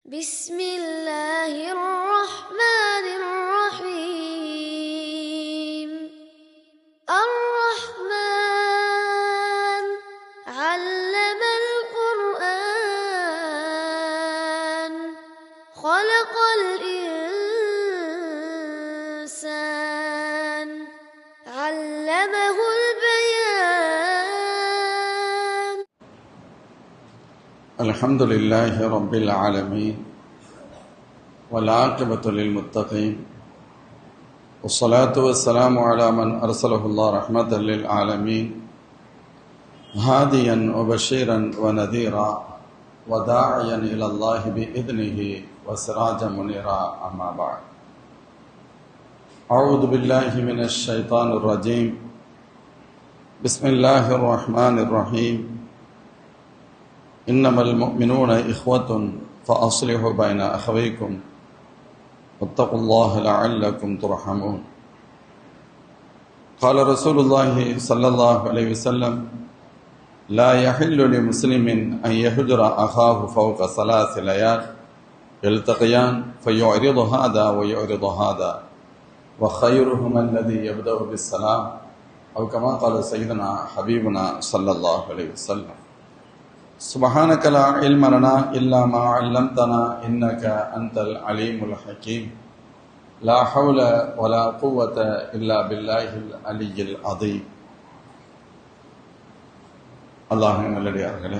بسم الله الرحمن الرحيم الرحمن علم القرآن خلق الإنسان علمه البيان. الحمد لله رب العالمين والعاقبة للمتقين والصلاة والسلام على من أرسله الله رحمة للعالمين هاديا وبشيرا ونذيرا وداعيا إلى الله بإذنه وسراجا منيرا. أما بعد، أعوذ بالله من الشيطان الرجيم. بسم الله الرحمن الرحيم. إنما المؤمنون إخوة فأصلحوا بين أخويكم واتقوا الله لعلكم ترحمون. قال رسول الله صلى الله عليه وسلم: لا يحل لمسلم أن يهجر أخاه فوق 3 ليال يلتقيان فيعرض هذا ويعرض هذا وخيرهما الذي يبدأ بالسلام، أو كما قال سيدنا حبيبنا صلى الله عليه وسلم. سبحانك لا علم لنا إلا ما علمتنا إنك أنت العليم الحكيم. لا حول ولا قوة إلا بالله العلي العظيم. அல்லாஹ்வின் நல்லடியார்களே,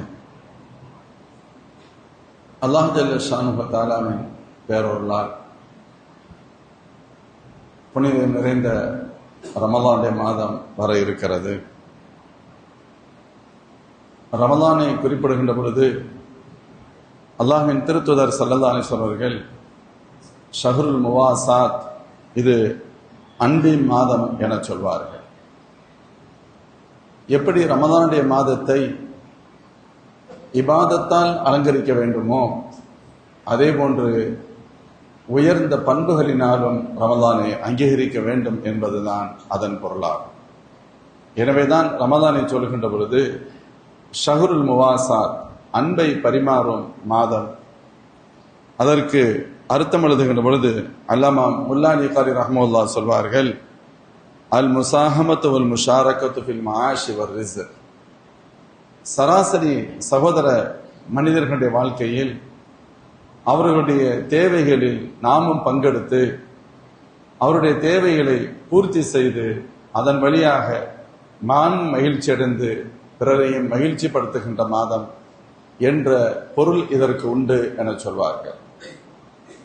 அல்லாஹ் ஜல்ல ஷானுஹு வ தஆலாவின் பேரருளால் புனிதம் நிறைந்த ரமலானுடைய மாதம் வர இருக்கிறது. ரமலானை குறிப்பிடுகின்ற பொழுது அல்லாஹ்வின் திருத்துதர் ஸல்லல்லாஹு அலைஹி வஸல்லம் அவர்கள் ஷஹ்ருல் முவாசாத், இது அன்பின் மாதம் என சொல்வார்கள். எப்படி ரமலானுடைய மாதத்தை இபாதத்தால் அலங்கரிக்க வேண்டுமோ அதே போன்று உயர்ந்த பண்புகளினாலும் ரமலானை அங்கீகரிக்க வேண்டும் என்பதுதான் அதன் பொருளாகும். எனவேதான் ரமலானை சொல்கின்ற பொழுது ஷஹ்ருல் முவாசாத், அன்பை பரிமாறும் மாதம். அதற்கு அர்த்தம் எழுதுகின்ற பொழுது அல்லாமா முல்லா அலி காரி ரஹ்மத்துல்லாஹ் சொல்வார்கள்: அல் முசாஹமத்து வல் முஷாரக்கத்து ஃபில் மஆஷி வர் ரிஸ்க். சராசரி சகோதர மனிதர்களுடைய வாழ்க்கையில் அவர்களுடைய தேவைகளில் நாமும் பங்கெடுத்து அவருடைய தேவைகளை பூர்த்தி செய்து அதன் வழியாக மகிழ்ச்சி அடைந்து பிறரையும் மகிழ்ச்சி படுத்துகின்ற மாதம் என்ற பொருள் இதற்கு உண்டு என சொல்வார்கள்.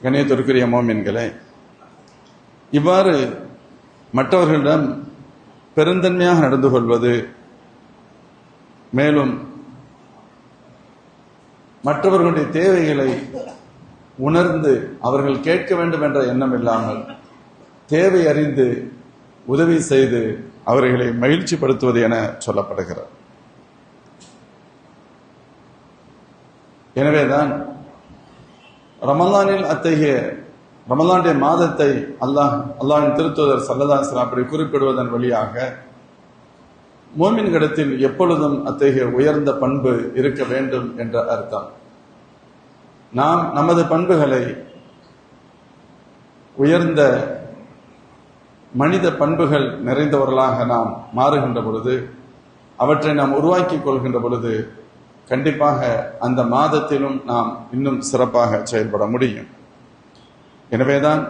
கண்ணியத்திற்குரிய மோமின்களே, இவ்வாறு மற்றவர்களிடம் பெருந்தன்மையாக நடந்து கொள்வது, மேலும் மற்றவர்களுடைய தேவைகளை உணர்ந்து அவர்கள் கேட்க வேண்டும் என்ற எண்ணம் இல்லாமல் தேவை அறிந்து உதவி செய்து அவர்களை மகிழ்ச்சிப்படுத்துவது என சொல்லப்படுகிறது. எனவேதான் அத்தகைய ரமலானுடைய மாதத்தை அல்லாஹ்வின் திருத்தூதர் ஸல்லல்லாஹு அலைஹி வஸல்லம் அப்படி குறிப்பிடுவதன் வழியாக மோமின்களிடத்தில் எப்பொழுதும் அத்தகைய உயர்ந்த பண்பு இருக்க வேண்டும் என்ற அர்த்தம். நாம் நமது பண்புகளை உயர்ந்த மனித பண்புகள் நிறைந்தவர்களாக நாம் மாறுகின்ற பொழுது, அவற்றை நாம் உருவாக்கிக் கொள்கின்ற பொழுது கண்டிப்பாக அந்த மாதத்திலும் நாம் இன்னும் சிறப்பாக செயல்பட முடியும். எனவேதான்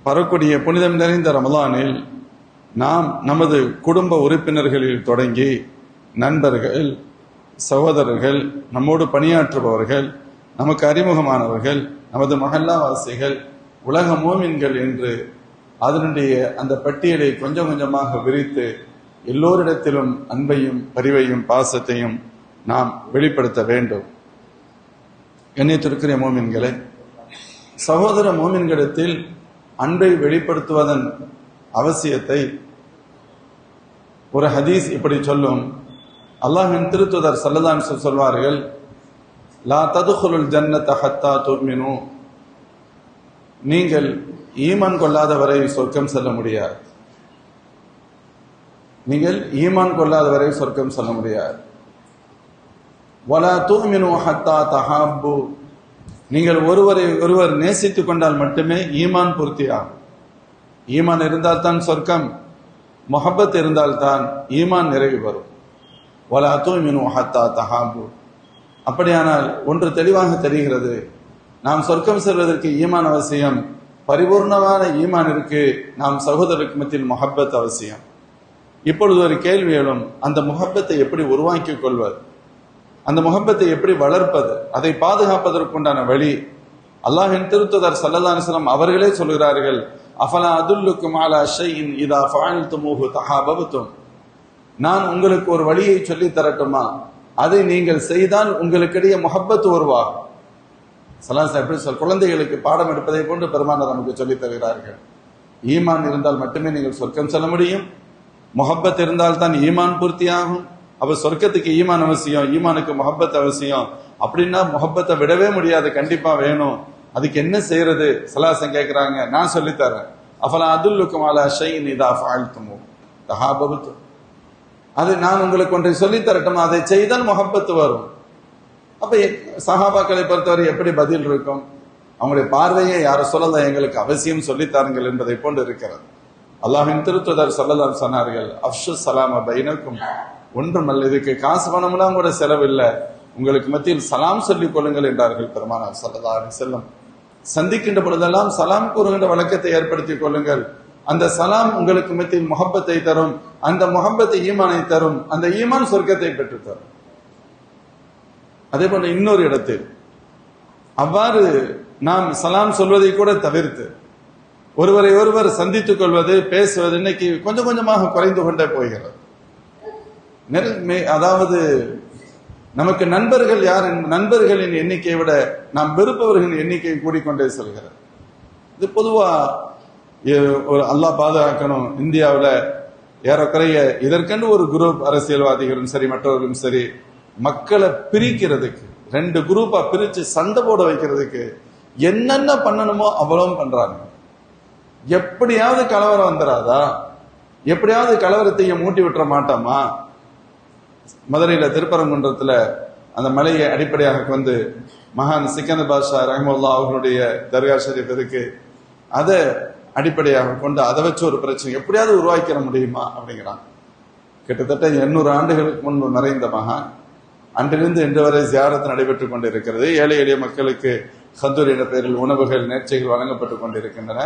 வரக்கூடிய புனிதம் நிறைந்த ரமலானில் நாம் நமது குடும்ப உறுப்பினர்களில் தொடங்கி நண்பர்கள், சகோதரர்கள், நம்மோடு பணியாற்றுபவர்கள், நமக்கு அறிமுகமானவர்கள், நமது மஹல்லாவாசிகள், உலக மோமின்கள் என்று அதனுடைய அந்த பட்டியலை கொஞ்சம் கொஞ்சமாக விரித்து எல்லோரிடத்திலும் அன்பையும் பரிவையும் பாசத்தையும் நாம் வெளிப்படுத்த வேண்டும். கண்ணியத்திற்குரிய மோமின்களே, சகோதர மோமின்களிடத்தில் அன்பை வெளிப்படுத்துவதன் அவசியத்தை ஒரு ஹதீஸ் இப்படி சொல்லும். அல்லாஹ்வின் திருத்துதர் ஸல்லல்லாஹு அலைஹி வஸல்லம் சொல்வார்கள்: லா ததுகுலுல் ஜன்னத ஹத்தா துமினு. நீங்கள் ஈமான் கொள்ளாதவரை சொர்க்கம் செல்ல முடியாது. நீங்கள் ஈமான் கொள்ளாதவரை சொர்க்கம் செல்ல முடியாது. வலா துமினு ஹத்தா தஹாப்பு. நீங்கள் ஒருவரை ஒருவர் நேசித்துக் கொண்டால் மட்டுமே ஈமான் பூர்த்தியாகும். ஈமான் இருந்தால்தான் சொர்க்கம், முஹப்பத் இருந்தால்தான் ஈமான் நிறைவு வரும். வலா துமினு ஹத்தா தஹாபு. அப்படியானால் ஒன்று தெளிவாக தெரிகிறது, நாம் சொர்க்கம் செல்வதற்கு ஈமான் அவசியம். பரிபூர்ணமான ஈமான் இருக்கு, நாம் சகோதரருக்கு மத்தியில் முஹப்பத் அவசியம். இப்பொழுது ஒரு கேள்வி எழும், அந்த முஹப்பத்தை எப்படி உருவாக்கிக் கொள்வது, அந்த முஹப்பத்தை எப்படி வளர்ப்பது, அதை பாதுகாப்பதற்குண்டான வழி அல்லாஹ்வின் திருத்தூதர் ஸல்லல்லாஹு அலைஹி வஸல்லம் அவர்களே சொல்கிறார்கள், அஃபலா அதுல்லுக்கும் அலா ஷைஇன் இதா ஃபஅல்துமூஹு தஹாபப்தும். நான் உங்களுக்கு ஒரு வழியை சொல்லி தரட்டுமா, அதை நீங்கள் செய்தால் உங்களுக்கிடையே முஹப்பத் உருவாகும். ஸல்லல்லாஹு எப்படி குழந்தைகளுக்கு பாடம் எடுப்பதை போன்று பெருமானார் நமக்கு சொல்லித் தருகிறார்கள். ஈமான் இருந்தால் மட்டுமே நீங்கள் சொர்க்கம் செல்ல முடியும், முஹப்பத் இருந்தால் தான் ஈமான் பூர்த்தியாகும். அப்ப சொர்க்கத்துக்கு ஈமான் அவசியம், ஈமானுக்கு முஹப்பத் அவசியம். அப்படின்னா முஹப்பத்தை விடவே முடியாது, கண்டிப்பா வேணும். அதுக்கு என்ன செய்யறது ஸல்லல்லாஹு கேட்கிறாங்க, நான் சொல்லித்தரேன். அஃபலா அதுல்லுக்கும் அலா ஷைஇன் இதா ஃபஅல்துமூஹு தஹாபப்தும். அது நான் உங்களுக்கு ஒன்றை சொல்லித் தரட்டும், அதை செய்தால் முஹப்பத் வரும். அப்ப சஹாபாக்களை பொறுத்தவரை எப்படி பதில் இருக்கும்? அவங்களுடைய பார்வையை யார சொல்லலாம், எங்களுக்கு அவசியம் சொல்லித்தாருங்கள் என்பதை போன்று இருக்கிறது. அல்லாஹ்வின் திருத்தூதர் ஸல்லல்லாஹு அலைஹி சொன்னார்கள், அஃஷு ஸலாம பைனக்கும். ஒன்றுமல்ல, இதுக்கு காசு பணம்லாம் கூட செலவில்லை, உங்களுக்கு மத்தியில் சலாம் சொல்லிக் கொள்ளுங்கள் என்றார்கள் பெருமானார் ஸல்லல்லாஹு அலைஹி வஸல்லம். சந்திக்கின்ற பொழுதெல்லாம் சலாம் கூறுகின்ற வழக்கத்தை ஏற்படுத்திக் கொள்ளுங்கள். அந்த சலாம் உங்களுக்கு மத்தியில் முஹப்பத்தை தரும், அந்த முஹப்பத்தை ஈமானை தரும், அந்த ஈமான் சொர்க்கத்தை பெற்று தரும். அதே போல இன்னொரு இடத்தில் அவ்வாறு நாம் சலாம் சொல்வதை கூட தவிர்த்து ஒருவரை ஒருவர் சந்தித்துக் கொள்வது, பேசுவது இன்னைக்கு கொஞ்சம் கொஞ்சமாக குறைந்து கொண்டே போகிறது. அதாவது நமக்கு நண்பர்கள் யார், நண்பர்களின் எண்ணிக்கையை விட நாம் வெறுப்பவர்களின் எண்ணிக்கை கூடிக்கொண்டே செல்கிறது. இது பொதுவா ஒரு அல்லாஹ் பாதுகாக்கணும். இந்தியாவில் ஏறக்குறைய இதற்கென்று ஒரு குரூப், அரசியல்வாதிகளும் சரி மற்றவர்களும் சரி, மக்களை பிரிக்கிறதுக்கு, ரெண்டு குரூப்பா பிரிச்சு சண்டை போட வைக்கிறதுக்கு என்னென்ன பண்ணணுமோ அவ்வளவும் பண்றாங்க. எப்படியாவது கலவரம் வந்துடாதா, எப்படியாவது கலவரத்தை மூட்டி விட்டுற மாட்டோமா? மதுரையில திருப்பரங்குன்றத்துல அந்த மலையை அடிப்படையாக கொண்டு மகான் சிக்கந்தர் பாஷா ரஹ்மத்துல்லாஹி அவர்களுடைய தர்கா ஷரீஃப் இருக்கு, அதை அடிப்படையாக கொண்டு அதை வச்சு ஒரு பிரச்சனை எப்படியாவது உருவாக்கிட முடியுமா அப்படிங்கிறான். கிட்டத்தட்ட 800 ஆண்டுகளுக்கு முன்பு மறைந்த மகான், அன்றிலிருந்து இன்று வரை ஜியாரத் நடைபெற்றுக் கொண்டிருக்கிறது. ஏழை எளிய மக்களுக்கு ஹந்தூர் என்ற பெயரில் உணவுகள், நேர்ச்சைகள் வழங்கப்பட்டுக் கொண்டிருக்கின்றன.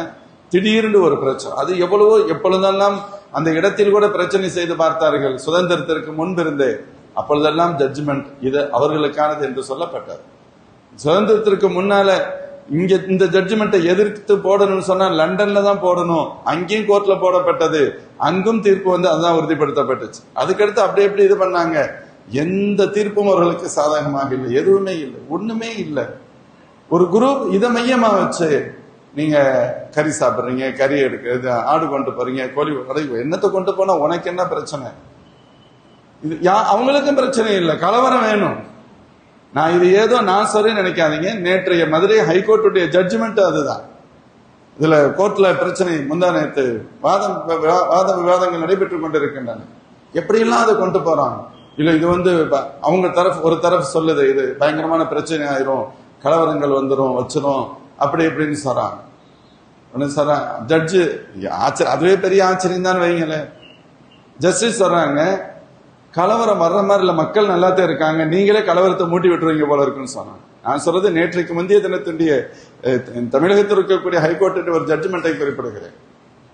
திடீர்னு ஒரு பிரச்சனை, அது எவ்வளவோ எப்பொழுதெல்லாம் அந்த இடத்தில் கூட பிரச்சனை செய்து பார்த்தார்கள் சுதந்திரத்திற்கு முன்பிருந்தே. அப்பொழுதெல்லாம் ஜட்ஜ்மெண்ட் இது அவர்களுக்கானது என்று சொல்லப்பட்டது. சுதந்திரத்திற்கு முன்னால இங்க இந்த ஜட்ஜ்மெண்ட்டை எதிர்த்து போடணும்னு சொன்னா லண்டன்ல தான் போடணும், அங்கேயும் கோர்ட்ல போடப்பட்டது, அங்கும் தீர்ப்பு வந்து அதுதான் உறுதிப்படுத்தப்பட்டுச்சு. அதுக்கடுத்து அப்படி எப்படி இது பண்ணாங்க, எந்த தீர்ப்பும் அவர்களுக்கு சாதகமாக இல்லை, எதுவுமே இல்லை, ஒண்ணுமே இல்லை. ஒரு குரூப் இதை மையமா வச்சு நீங்க கறி சாப்பிடுறீங்க, கறி எடுக்கிறது, ஆடு கொண்டு போறீங்க, கோழி என்னத்தை கொண்டு போனா உனக்கு என்ன பிரச்சனை? இது அவங்களுக்கும் பிரச்சனை இல்லை, கலவரம் வேணும். நான் இது ஏதோ நான் சரி நினைக்காதீங்க, நேற்றைய மதுரை ஹைகோர்ட்டுடைய ஜட்ஜ்மெண்ட் அதுதான். இதுல கோர்ட்ல பிரச்சனை முந்தா நேற்று வாத விவாதங்கள் நடைபெற்றுக் கொண்டிருக்கின்றன. எப்படியெல்லாம் அதை கொண்டு போறாங்க. இல்ல இது வந்து அவங்க தரப்பு, ஒரு தரப்பு சொல்லுது இது பயங்கரமான பிரச்சனை ஆயிரும், கலவரங்கள் வந்துடும், வச்சிரும், அப்படி இப்படின்னு சொல்றாங்க. ஜட்ஜு அதுவே பெரிய ஆச்சரியம் தான் வைங்களேன். ஜஸ்டிஸ் சொல்றாங்க, கலவரம் வர்ற மாதிரி இல்ல, மக்கள் நல்லாத்தான் இருக்காங்க, நீங்களே கலவரத்தை மூட்டி விட்டுருவீங்க போல இருக்குன்னு சொன்னாங்க. நான் சொல்றது நேற்றைக்கு முந்தைய தினத்துடைய தமிழகத்தில் இருக்கக்கூடிய ஹைகோர்ட்டு ஒரு ஜட்ஜ்மெண்ட்டை குறிப்பிடுகிறேன்.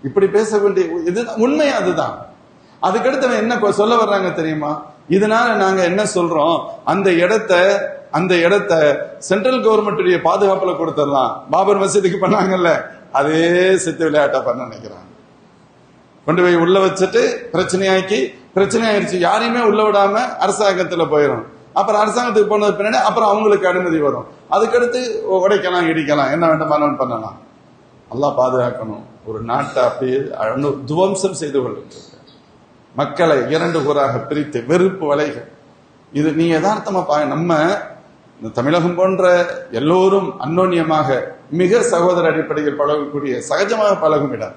இப்படி பேச வேண்டிய இது உண்மை, அதுதான். அதுக்கடுத்து என்ன சொல்ல வர்றாங்க தெரியுமா? இதனால நாங்க என்ன சொல்றோம், அந்த இடத்தை சென்ட்ரல் கவர்மெண்ட்டுடைய பாதுகாப்புல கொடுத்துடலாம். பாபர் மசீதுக்கு பண்ணாங்கல்ல, அதே சித்து விளையாட்டா பண்ண நினைக்கிறாங்க. கொண்டு போய் உள்ள வச்சுட்டு பிரச்சனை ஆயிடுச்சு, யாரையுமே உள்ள விடாம அரசாங்கத்துல போயிடும். அப்புறம் அரசாங்கத்துக்கு போனது பின்னாடி அப்புறம் அவங்களுக்கு அனுமதி வரும். அதுக்கடுத்து உடைக்கலாம், இடிக்கலாம், என்ன வேண்டாம் பண்ணலாம். அல்லாஹ் பாதுகாக்கணும். ஒரு நாட்டை அப்படியே துவம்சம் செய்து கொள்ளுங்க. மக்களை 2 கூறாக பிரித்து வெறுப்பு வலைகள். இது நீங்க யதார்த்தமா நம்ம தமிழகம் போன்ற எல்லோரும் அன்னோன்யமாக மிக சகோதர அடிப்படையில் பழகக்கூடிய, சகஜமாக பழகும் இடம்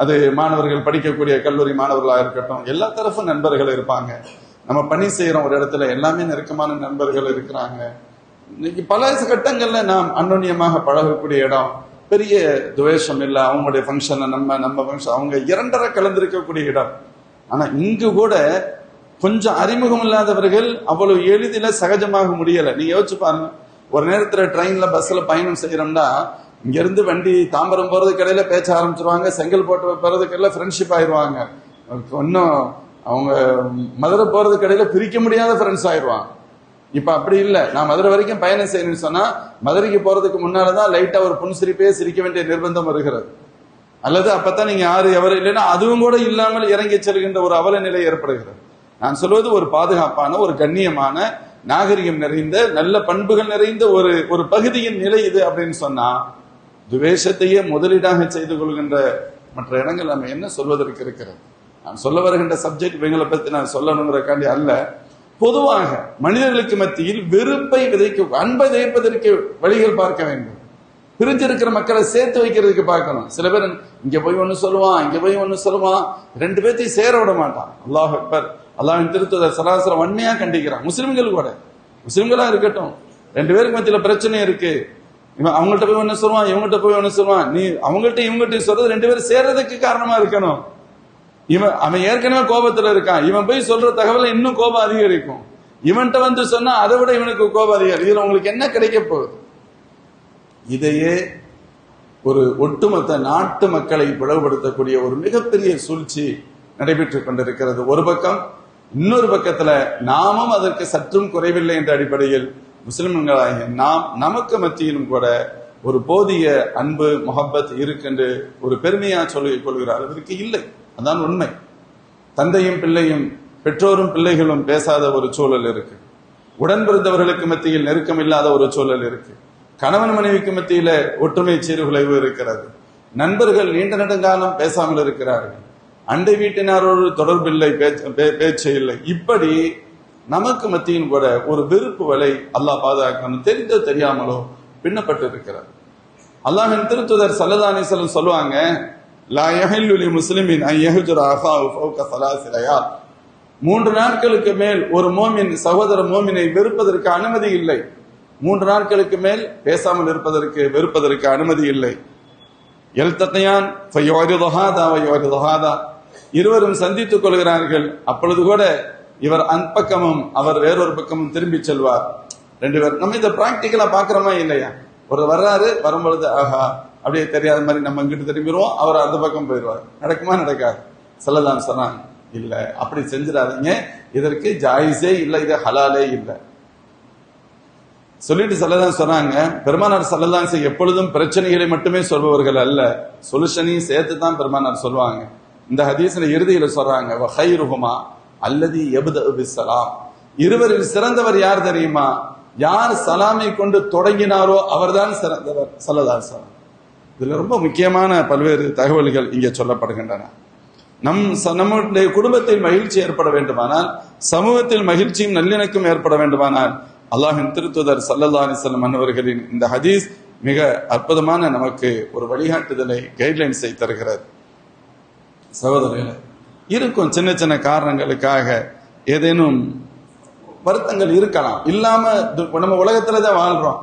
அது. மாணவர்கள் படிக்கக்கூடிய கல்லூரி மாணவர்களாக இருக்கட்டும், எல்லா தரப்பும் நண்பர்கள் இருப்பாங்க. நம்ம பணி செய்யறோம் ஒரு இடத்துல, எல்லாமே நெருக்கமான நண்பர்கள் இருக்கிறாங்க. இன்னைக்கு பல கட்டங்கள்ல நாம் அன்னோன்யமாக பழகக்கூடிய இடம், பெரிய துவேஷம் இல்லை, அவங்களுடைய ஃபங்க்ஷன் நம்ம ஃபங்க்ஷன், அவங்க இரண்டரை கலந்திருக்கக்கூடிய இடம். ஆனா இங்கு கூட கொஞ்சம் அறிமுகம் இல்லாதவர்கள் அவ்வளவு எளிதில சகஜமாக முடியல. நீங்க யோசிச்சு பாருங்க, ஒரு நேரத்துல ட்ரெயின்ல பஸ்ல பயணம் செய்யறோம்னா இங்க இருந்து வண்டி தாம்பரம் போறதுக்கு இடையில பேச்ச ஆரம்பிச்சிருவாங்க, செங்கல் போட்டு போறதுக்கு இடையில ஃப்ரெண்ட்ஷிப் ஆயிடுவாங்க, இன்னும் அவங்க மதுரை போறதுக்கு இடையில பிரிக்க முடியாத ஃப்ரெண்ட்ஸ் ஆயிடுவாங்க. இப்ப அப்படி இல்லை. நான் மதுரை வரைக்கும் பயணம் செய்யணும்னு சொன்னா மதுரைக்கு போறதுக்கு முன்னாலதான் லைட்டா ஒரு புன்சிரிப்பே சிரிக்க வேண்டிய நிர்பந்தம் வருகிறது. அல்லது அப்பதான் நீங்க யாரு எவரு இல்லைன்னா அதுவும் கூட இல்லாமல் இறங்கி செல்கின்ற ஒரு அவல நிலை ஏற்படுகிறது. நான் சொல்வது ஒரு பாதுகாப்பான, ஒரு கண்ணியமான, நாகரிகம் நிறைந்த, நல்ல பண்புகள் நிறைந்த ஒரு பகுதியின் நிலை இது அப்படின்னு சொன்னா, துவேஷத்தையே முதலீடாக செய்து கொள்கின்ற மற்ற இடங்கள் நம்ம என்ன சொல்வதற்கு இருக்கிறது? நான் சொல்ல வருகின்ற சப்ஜெக்ட் இவங்களை பத்தி நான் சொல்லணுங்கிறக்காண்டி அல்ல. பொதுவாக மனிதர்களுக்கு மத்தியில் வெறுப்பை விதைக்க, அன்பை விதைப்பதற்கு வழிகள் பார்க்க வேண்டும். பிரிஞ்சிருக்கிற மக்களை சேர்த்து வைக்கிறதுக்கு பார்க்கணும். சில பேர் இங்க போய் ஒண்ணு சொல்லுவான், இங்க போய் ஒண்ணு சொல்லுவான், ரெண்டு பேர்த்தையும் சேர விட மாட்டான். அல்லாஹ் அக்பர். அல்லாஹ்வின் திருத்துதர் ஸல்லல்லாஹு அலைஹி வஸல்லம் வன்மையா கண்டிக்கிறான். முஸ்லிம்கள் கூட, முஸ்லிம்களா இருக்கட்டும், ரெண்டு பேருக்கு மத்தியில பிரச்சனை இருக்கு, இவன் அவங்கள்ட்ட போய் ஒண்ணு சொல்லுவான், இவங்ககிட்ட போய் ஒண்ணு சொல்லுவான், நீ அவங்கள்ட்ட இவங்ககிட்ட சொல்றது ரெண்டு பேரும் சேர்றதுக்கு காரணமா இருக்கணும். அவன் ஏற்கனவே கோபத்துல இருக்கான், இவன் போய் சொல்ற தகவலை இன்னும் கோபம் அதிகரிக்கும். இவன்கிட்ட வந்து சொன்னா அதை விட இவனுக்கு கோபம் அதிகரிக்கும். இதுல உங்களுக்கு என்ன கிடைக்க போகுது? இதையே ஒரு ஒட்டுமொத்த நாட்டு மக்களை பிளவுபடுத்தக்கூடிய ஒரு மிகப்பெரிய சூழ்ச்சி நடைபெற்றுக் கொண்டிருக்கிறது ஒரு பக்கம். இன்னொரு பக்கத்துல நாமும் அதற்கு சற்றும் குறைவில்லை என்ற அடிப்படையில் முஸ்லிம்களாகிய நாம் நமக்கு மத்தியிலும் கூட ஒரு போதிய அன்பு முஹப்பத் இருக்கின்ற ஒரு பெருமையா சொல்லிக் கொள்கிற அளவிற்கு இல்லை. அதான் உண்மை. தந்தையும் பிள்ளையும், பெற்றோரும் பிள்ளைகளும் பேசாத ஒரு சூழல் இருக்கு. உடன் பிறந்தவர்களுக்கு மத்தியில் நெருக்கம் இல்லாத ஒரு சூழல் இருக்கு. கணவன் மனைவிக்கு மத்தியில ஒற்றுமை சீர்குலைவு இருக்கிறது. நண்பர்கள் நீண்ட நெடுங்காலம் பேசாமல் இருக்கிறார்கள். அண்டை வீட்டினாரோடு தொடர்பில்லை, பேச்சு இல்லை. இப்படி நமக்கு மத்தியும் கூட ஒரு வெறுப்பு வலை அல்லாஹ் பாதுகாக்கணும், தெரிந்தோ தெரியாமலோ பின்னப்பட்டு இருக்கிறது. அல்லாஹ்வின் திருத்துதர் ஸல்லல்லாஹு அலைஹி வஸல்லம் சொல்லுவாங்க, லா யஹில்லு லி முஸ்லிமின் அன் யஹ்ஜுர அஹாஹு ஃபௌக ஸலாஸி லயால். 3 நாட்களுக்கு மேல் ஒரு மோமின் சகோதர மோமினை வெறுப்பதற்கு அனுமதி இல்லை. 3 நாட்களுக்கு மேல் பேசாமல் இருப்பதற்கு, வெறுப்பதற்கு அனுமதி இல்லை. யல்தகியான் ஃபயுரிது ஹாதா வயுரிது ஹாதா. இருவரும் சந்தித்துக் கொள்கிறார்கள். அப்பொழுது கூட இவர் அந்த பக்கமும் அவர் வேறொரு பக்கமும் திரும்பி செல்வார். 2 பேர். நம்ம இதை பிராக்டிக்கலா பாக்குறோமா இல்லையா? ஒரு வர்றாரு, வரும்பொழுது ஆஹா அப்படியே தெரியாத மாதிரி நம்ம இங்கிட்டு திரும்பிடுவோம், அவர் அந்த பக்கம் போயிடுவார். நடக்குமா? நடக்காது. ஸல்லல்லாஹு சொன்னாங்க, இல்ல அப்படி செஞ்சிடாதீங்க, இதற்கு ஜாயிஸே இல்லை, இது ஹலாலே இல்லை சொல்லிட்டு ஸல்லல்லாஹு சொன்னாங்க. பெருமானார் ஸல்லல்லாஹு எப்பொழுதும் பிரச்சனைகளை மட்டுமே சொல்பவர்கள் அல்ல, சொல்யூஷனையும் சேர்த்து தான் பெருமானார் சொல்லுவாங்க. இந்த ஹதீஸ்ல இறுதியில சொல்றாங்க, வஹைருஹுமா அல்லதி யப்தஉ பிஸ்ஸலாம். இருவரில் சிறந்தவர் யார் தெரியுமா? யார் சலாமை கொண்டு தொடங்கினாரோ அவர்தான் சிறந்தவர். ஸல்லல்லாஹு அலைஹி வஸல்லம். இதுல ரொம்ப முக்கியமான பல்வேறு தகவல்கள் இங்கே சொல்லப்படுகின்றன. நம்முடைய குடும்பத்தில் மகிழ்ச்சி ஏற்பட வேண்டுமானால், சமூகத்தில் மகிழ்ச்சியும் நல்லிணக்கம் ஏற்பட வேண்டுமானால், அல்லாஹ்வின் திருத்துதர் ஸல்லல்லாஹு அலைஹி வஸல்லம் அவர்களின் இந்த ஹதீஸ் மிக அற்புதமான நமக்கு ஒரு வழிகாட்டுதலை, கைட்லைன்ஸை தருகிறது. சகோதரர்களே, இருக்கும் சின்ன சின்ன காரணங்களுக்காக ஏதேனும் வருத்தங்கள் இருக்கலாம். இல்லாம நம்ம உலகத்துல தான் வாழ்றோம்,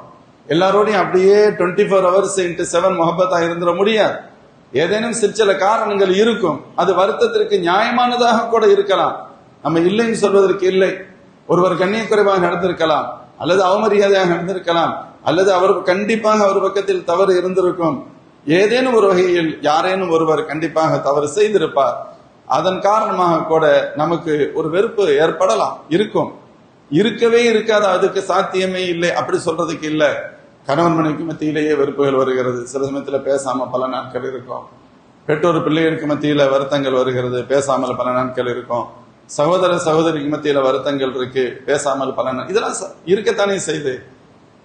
எல்லாரோடையும் அப்படியே 24 hours into 7 முஹப்பத்தா இருந்துட முடியாது. ஏதேனும் சில காரணங்கள் இருக்கும். அது வருத்தத்திற்கு நியாயமானதாக கூட இருக்கலாம். நம்ம இல்லைன்னு சொல்வதற்கு இல்லை. ஒருவர் கண்ணியக்குறைவாக நடந்திருக்கலாம், அல்லது அவமரியாதையாக நடந்திருக்கலாம், அல்லது அவர் கண்டிப்பாக அவர் பக்கத்தில் தவறு இருந்திருக்கும். ஏதேனும் ஒரு வகையில் யாரேனும் ஒருவர் கண்டிப்பாக தவறு செய்திருப்பார். அதன் காரணமாக கூட நமக்கு ஒரு வெறுப்பு ஏற்படலாம், இருக்கும். இருக்கவே இருக்காது, அதுக்கு சாத்தியமே இல்லை அப்படி சொல்றதுக்கு இல்லை. கணவன் மனைவிக்கு மத்தியிலேயே வெறுப்புகள் வருகிறது. சில சமயத்துல பேசாம பல நாட்கள் இருக்கும். பெற்றோர் பிள்ளைகளுக்கு மத்தியில வருத்தங்கள் வருகிறது, பேசாமல் பல நாட்கள் இருக்கும். சகோதர சகோதரிக்கு மத்தியில வருத்தங்கள் இருக்கு, பேசாமல் பல நாள். இதெல்லாம் இருக்கத்தானே செய்து.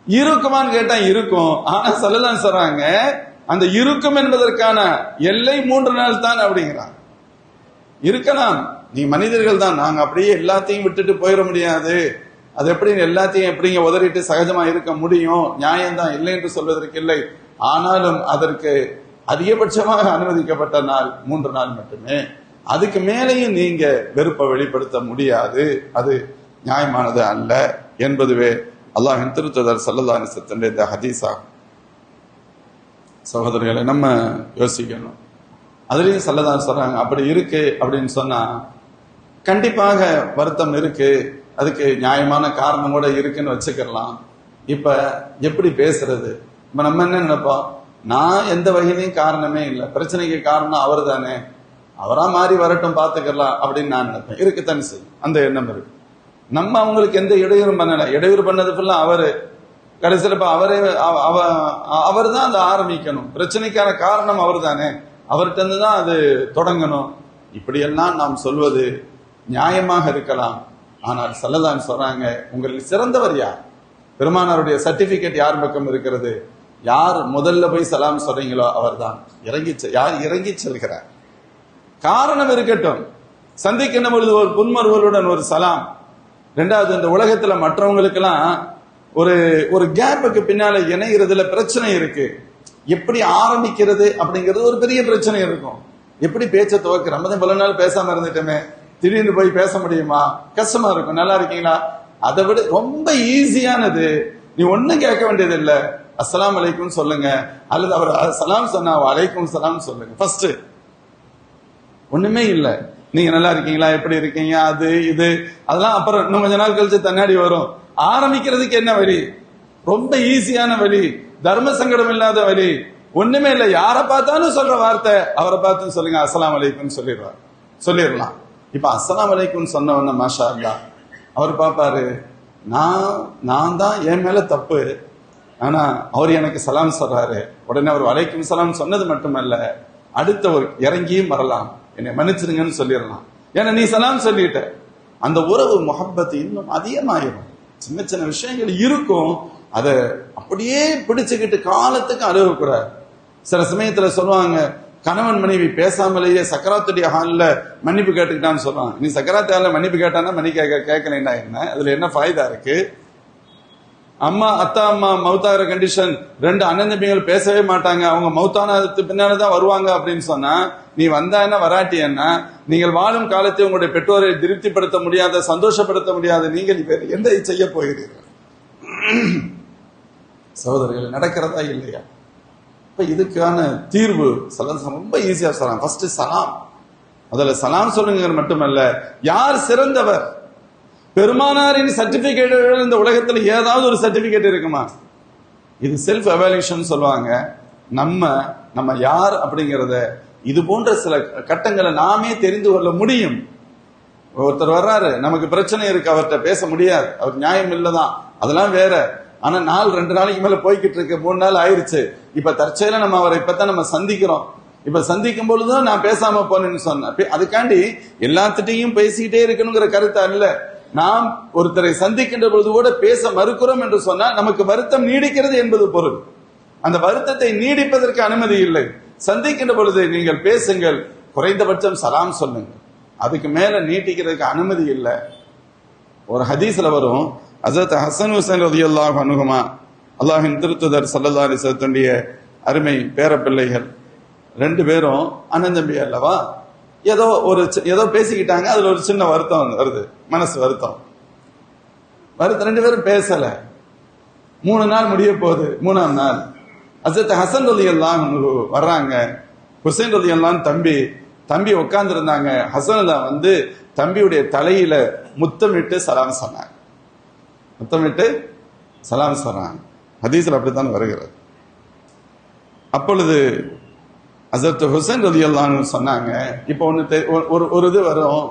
இருக்குமான்னு கேட்டா இருக்கும். ஆனா ஸல்லல்லாஹு சொல்றாங்க, அந்த இருக்கும் என்பதற்கான எல்லை 3 நாள் தான் அப்படிங்கிறாங்க. இருக்கலாம், நீ மனிதர்கள் தான், நாங்க அப்படியே எல்லாத்தையும் விட்டுட்டு போயிட முடியாது. அது எப்படி எல்லாத்தையும் எப்படிங்க உதறிட்டு சகஜமா இருக்க முடியும்? நியாயம்தான், இல்லை என்று சொல்வதற்கு இல்லை. ஆனாலும் அதற்கு அதிகபட்சமாக அனுமதிக்கப்பட்ட நாள் 3 நாள் மட்டுமே. அதுக்கு மேலேயும் நீங்க வெறுப்பை வெளிப்படுத்த முடியாது, அது நியாயமானது அல்ல என்பதுவே அல்லாஹ்வின் திருத்தூதர் ஸல்லல்லாஹு அலைஹி வஸல்லம் இந்த ஹதீஸா சகோதரர்களை நம்ம யோசிக்கணும். அதுலயும் ஸல்லல்லாஹு சொல்றாங்க, அப்படி இருக்கு அப்படின்னு சொன்னா கண்டிப்பாக வருத்தம் இருக்கு, அதுக்கு நியாயமான காரணம் கூட இருக்குன்னு வச்சுக்கலாம். இப்ப எப்படி பேசுறது? இப்ப நம்ம என்ன நினைப்போம், நான் எந்த வகையிலையும் காரணமே இல்லை, பிரச்சனைக்கு காரணம் அவர் தானே, அவரா மாறி வரட்டும் பாத்துக்கலாம் அப்படின்னு நான் நினைப்பேன். இருக்குத்தானே செய்யும் அந்த எண்ணம் இருக்கு. நம்ம அவங்களுக்கு எந்த இடையூறும் பண்ணல, இடையூறு பண்ணது ஃபுல்லா அவரு. கடைசியில் இப்ப அவர் தான் அதை ஆரம்பிக்கணும், பிரச்சனைக்கான காரணம் அவர் தானே, அவர்கிட்ட இருந்து தான் அது தொடங்கணும். இப்படியெல்லாம் நாம் சொல்வது நியாயமாக இருக்கலாம். ஆனால் ஸல்லல்லாஹு சொல்றாங்க, உங்களில் சிறந்தவர் யார்? பெருமானாருடைய சர்டிபிகேட் யார் பக்கம் இருக்கிறது? யார் முதல்ல போய் சலாம் சொல்றீங்களோ அவர்தான் யார் இறங்கி செல்கிறார். காரணம் இருக்கட்டும், சந்திக்கின்ற பொழுது ஒரு புன்மருவலுடன் ஒரு சலாம். ரெண்டாவது, இந்த உலகத்துல மற்றவங்களுக்கெல்லாம் ஒரு கேப்புக்கு பின்னால இணைகிறதுல பிரச்சனை இருக்கு. எப்படி ஆரம்பிக்கிறது அப்படிங்கிறது ஒரு பெரிய பிரச்சனை இருக்கும். எப்படி பேச்ச துவக்க, நம்ம பல நாள் பேசாம இருந்துட்டோமே, திடீர்னு போய் பேச முடியுமா? கஷ்டமா இருக்கும். நல்லா இருக்கீங்களா? அதை விட ரொம்ப ஈஸியானது, நீ ஒன்னும் கேட்க வேண்டியது இல்ல, அஸ்ஸலாமு அலைக்கும் சொல்லுங்க, அல்லது அவர் சலாம் சொன்னா அலைக்கும் சலாம் சொல்லுங்க. ஃபர்ஸ்ட் ஒண்ணுமே இல்ல, நீங்க நல்லா இருக்கீங்களா, எப்படி இருக்கீங்க, அது இது அதெல்லாம் அப்புறம் இன்னும் கொஞ்ச நாள் கழிச்சு தன்னாடி வரும். ஆரம்பிக்கிறதுக்கு என்ன வழி? ரொம்ப ஈஸியான வழி, தர்ம சங்கடம் இல்லாத வழி. ஒண்ணுமே இல்ல, யாரை பார்த்தாலும் சொல்ற வார்த்தை, அவரை பார்த்து சொல்லுங்க அஸ்ஸலாமு அலைக்கும் சொல்லிடலாம். இப்ப அஸ்ஸலாமு அலைக்கும் சொன்ன உடனே மாஷா அல்லாஹ் அவர் பாப்பாரு, நான் தான் என் மேல தப்பு, ஆனா அவர் எனக்கு சலாம் சொல்றாரு. உடனே அவர் அலைக்கும் சலாம் சொன்னது மட்டுமல்ல, அடுத்த ஒரு இறங்கியும் வரலாம், என்னை மன்னிச்சிருங்கன்னு சொல்லிடலாம். ஏன்னா நீ சலாம் சொல்லிட்ட. அந்த உறவு முஹப்பத் இன்னும் அதிகமாயிரும். சின்ன சின்ன விஷயங்கள் இருக்கும், அதை அப்படியே பிடிச்சுக்கிட்டு காலத்துக்கு அழுகக்கூடாது. சில சமயத்துல சொல்லுவாங்க, கணவன் மனைவி பேசாமலேயே சக்கராத்துடைய ஹால்ல மன்னிப்பு கேட்டுக்கிட்டான்னு சொல்லுவாங்க. நீ சக்கராத்து ஹால்ல மன்னிப்பு கேட்டானா மன்னிப்பு கேட்கலைன்னா என்ன, அதுல என்ன ஃபாய்தா இருக்கு? அத்தா அம்மா மௌத்தாகிற கண்டிஷன், ரெண்டு அண்ணன் தம்பிகள் பேசவே மாட்டாங்க, அவங்க மௌத்தானதுக்கு பின்னால்தான் வருவாங்க அப்படின்னு சொன்னா, நீ வந்தா என்ன வராட்டி என்ன, நீங்கள் வாழும் காலத்தை உங்களுடைய பெற்றோரை திருப்திப்படுத்த முடியாத, சந்தோஷப்படுத்த முடியாத நீங்கள் எந்த செய்ய போகிறீர்கள்? சகோதரர்கள், நடக்கிறதா இல்லையா? இப்ப இதுக்கான தீர்வு ரொம்ப ஈஸியா சொல்லலாம். ஃபர்ஸ்ட் சலாம், அதுல சலாம் சொல்லுங்க மட்டுமல்ல, யார் சிறந்தவர்? பெருமானாரின் சர்டிபிகேட் இந்த உலகத்துல ஏதாவது ஒரு சர்டிபிகேட் இருக்குமா? இது செல்ஃப் எவாலுவேஷன் சொல்லுவாங்க. நம்ம யார் அப்படிங்கறத இது போன்ற சில கட்டங்களை நாமே தெரிந்து கொள்ள முடியும். ஒருத்தர் வர்றாரு, நமக்கு பிரச்சனை இருக்கு, அவர்கிட்ட பேச முடியாது, அவர் நியாயம் இல்லதான், அதெல்லாம் வேற. ஆனா 2 நாளைக்கு மேல போய்கிட்டு இருக்கு, 3 நாள் ஆயிருச்சு. இப்ப தற்செயல நம்ம அவரை இப்பதான் நம்ம சந்திக்கிறோம். இப்ப சந்திக்கும் பொழுதுதான் நான் பேசாம போனேன்னு சொன்னேன். அதுக்காண்டி எல்லாத்திட்டையும் பேசிக்கிட்டே இருக்கணுங்கிற கருத்து அல்ல. நாம் ஒருத்தரை சந்திக்கின்ற பொழுது கூட பேச மறுக்கிறோம் என்று சொன்னால் நமக்கு வருத்தம் நீடிக்கிறது என்பது பொருள். அந்த வருத்தத்தை நீடிப்பதற்கு அனுமதி இல்லை. சந்திக்கின்ற பொழுது நீங்கள் பேசுங்கள், குறைந்தபட்சம் சலாம் சொல்லுங்க, அதுக்கு மேல நீட்டிக்கிறதுக்கு அனுமதி இல்லை. ஒரு ஹதீஸ்ல வரும், ஹஸரத் ஹஸன் ஹுசைன் ரலியல்லாஹு அன்ஹுமா, அல்லாஹ்வின் திருத்தூதர் ஸல்லல்லாஹு அலைஹி வஸல்லம் அருமை பேரப்பிள்ளைகள், 2 பேரும் அண்ணன் தம்பி அல்லவா, ஏதோ பேசிக்கிட்டாங்க, அதுல ஒரு சின்ன வருத்தம் வருது, மனசு வருத்தம் 2 பேரும் பேசல. 3 நாள் முடிய போகுது. 3ஆம் நாள் ஹஸரத் ஹஸன் ரலியல்லாஹு அன்ஹு வர்றாங்க. ஹுசைன் ரலியல்லாஹு தம்பி உட்கார்ந்து இருந்தாங்க. ஹஸன் வந்து தம்பியுடைய தலையில முத்தமிட்டு சலாம் சொன்னாங்க. ஹதீஸ்ல அப்படித்தான் வருகிறது. அப்பொழுது ஹஸரத் ஹுசைன் ரலியல்லாஹு அன்ஹு சொன்னாங்க, இப்போ ஒரு இது வரும்,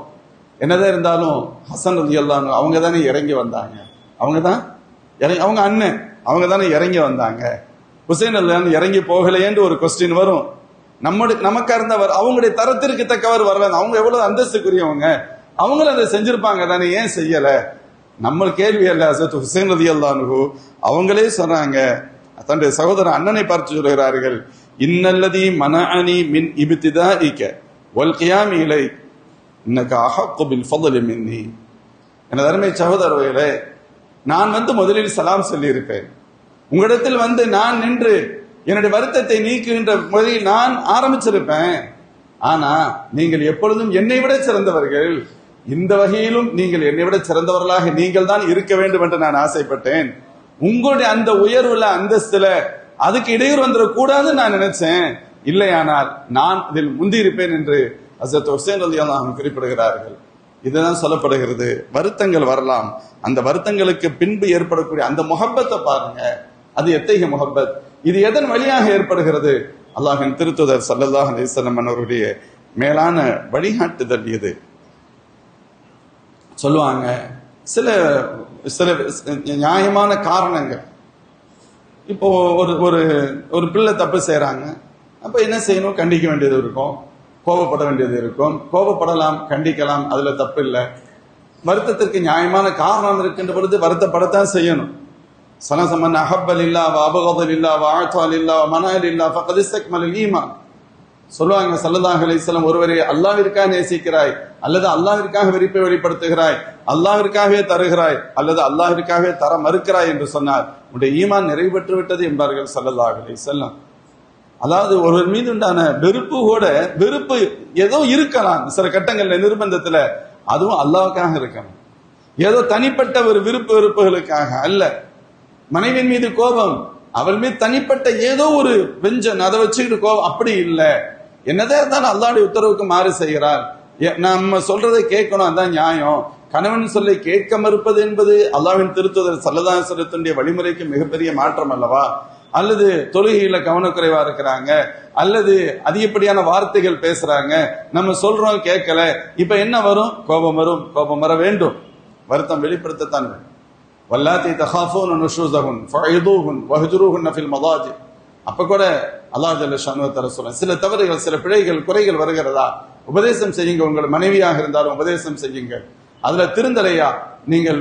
என்னதான் இருந்தாலும் ஹஸன் ரலியல்லாஹு அன்ஹு அவங்க தானே இறங்கி வந்தாங்க, அவங்க அண்ணன், அவங்க தானே இறங்கி வந்தாங்க, ஹுசைன் ரலியல்லாஹு அன்ஹு இறங்கி போகலையேன்னு ஒரு கொஸ்டின் வரும். நமக்கா இருந்தவர் அவங்களுடைய தரத்திற்கு தக்கவர் வரல, அவங்க எவ்வளவு அந்தஸ்துக்குரியவங்க, அவங்களும் அதை செஞ்சிருப்பாங்க தானே, ஏன் செய்யல? நம்ம கேள்வி அல்ல. ஹஸரத் ஹுசைன் ரலியல்லாஹு அன்ஹு அவங்களே சொன்னாங்க, தன்னுடைய சகோதரர் அண்ணனை பார்த்து சொல்கிறார்கள், இன்னல்லதி மனஅனி மின் இப்திதாஇக வல் கியாமி இலைக் இன்னக அஹக்கு பில் ஃபضل மின்னி. எனது அருமை சகோதரர்களே, நான் முதலில் சலாம் சொல்லி இருப்பேன், உங்களிடத்தில் நான் நின்று என்னுடைய வருத்தத்தை நீக்குகின்ற முறையில் நான் ஆரம்பிச்சிருப்பேன். ஆனா நீங்கள் எப்பொழுதும் என்னை விட சிறந்தவர்கள், இந்த வகையிலும் நீங்கள் என்னை விட சிறந்தவர்களாக நீங்கள் தான் இருக்க வேண்டும் என்று நான் ஆசைப்பட்டேன். உங்களுடைய அந்த உயர்வுல அந்தஸ்துல அதுக்கு இடையூறு வந்துடக்கூடாதுன்னு நான் நினைச்சேன், இல்லையானால் நான் இதில் முந்தியிருப்பேன் என்று ஹஸ்ரத் ஹுசைன் ரலியல்லாஹு அன்ஹு குறிப்பிடுகிறார்கள். இதுதான் சொல்லப்படுகிறது. வருத்தங்கள் வரலாம், அந்த வருத்தங்களுக்கு பின்பு ஏற்படக்கூடிய அந்த முஹப்பத்தை பாருங்க, அது எத்தகைய முஹப்பத், இது எதன் வழியாக ஏற்படுகிறது? அல்லாஹ்வின் திருத்தூதர் ஸல்லல்லாஹு அலைஹி வஸல்லம் அவருடைய மேலான வழிகாட்டுதல் இது. சொல்லுவாங்க சில சில நியாயமான காரணங்கள். இப்போ ஒரு ஒரு ஒரு பிள்ளை தப்பு செய்யறாங்க, அப்ப என்ன செய்யணும்? கண்டிக்க வேண்டியது இருக்கும், கோபப்பட வேண்டியது இருக்கும். கோபப்படலாம், கண்டிக்கலாம், அதுல தப்பு இல்லை. வருத்தத்திற்கு நியாயமான காரணம் இருக்கின்ற பொழுது வருத்தப்படத்தான் செய்யணும். சனசமன் அஹப்பல் இல்லா அபகதல் இல்லா ஆழ்த்தால் இல்லா மனால் இல்லா ஃபகத் இஸ்தக்மலல் ஈமான் சொல்லுவாங்க ஸல்லல்லாஹு அலைஹி வஸல்லம். ஒருவரை அல்லாஹ்விற்காக நேசிக்கிறாய் அல்லது அல்லாஹ்விற்காக வெறுப்பை வெளிப்படுத்துகிறாய், அல்லாஹ்விற்காகவே தருகிறாய் அல்லது அல்லாஹ்விற்காகவே தர மறுக்கிறாய் என்று சொன்னார், உன்னுடைய ஈமான் நிறைவு பெற்று விட்டது என்பார்கள் ஸல்லல்லாஹு அலைஹி வஸல்லம். அதாவது ஒருவர் மீது உண்டான வெறுப்பு கூட, வெறுப்பு ஏதோ இருக்கலாம் சில கட்டங்கள்ல நிர்பந்தத்துல, அதுவும் அல்லாஹ்வுக்காக இருக்கணும். ஏதோ தனிப்பட்ட ஒரு விருப்பு வெறுப்புகளுக்காக அல்ல. மனைவியின் மீது கோபம், அவள் மீது தனிப்பட்ட ஏதோ ஒரு வெஞ்சன், அதை வச்சுக்கிட்டு கோபம், அப்படி இல்லை. என்னதான் இருந்தாலும் அல்லாஹ்வுடைய உத்தரவுக்கு மாறு செய்கிறார், நம்ம சொல்றதை கேட்கணும், அதான் நியாயம். கணவன் சொல்லை கேட்க மறுப்பது என்பது அல்லாஹ்வின் திருத்தூதர் ஸல்லல்லாஹு அலைஹி வஸல்லத்துடைய வழிமுறைக்கு மிகப்பெரிய மாற்றம் அல்லவா? அல்லது தொழுகையில கவனக்குறைவா இருக்கிறாங்க, அல்லது அதிகப்படியான வார்த்தைகள் பேசுறாங்க, நம்ம சொல்றோம் கேட்கல, இப்ப என்ன வரும்? கோபம் வரும். கோபம் வர வேண்டும், வருத்தம் வெளிப்படுத்தத்தான் வேண்டும். வல்லாத்தி தகாஃபூன நுஷூஸஹுன் ஃபஇதூஹுன் வஹ்ஜுரூஹுன் ஃபில் மதாஜி. அப்ப கூட அல்லாஹ் ஜல்ல ஷானு வ தஆலா சொல்றான், சில தவறுகள், சில பிழைகள், குறைகள் வருகிறதா, உபதேசம் செய்யுங்க. உங்கள் மனைவியாக இருந்தாலும் உபதேசம் செய்யுங்க. அதுல திருந்தலையா, நீங்கள்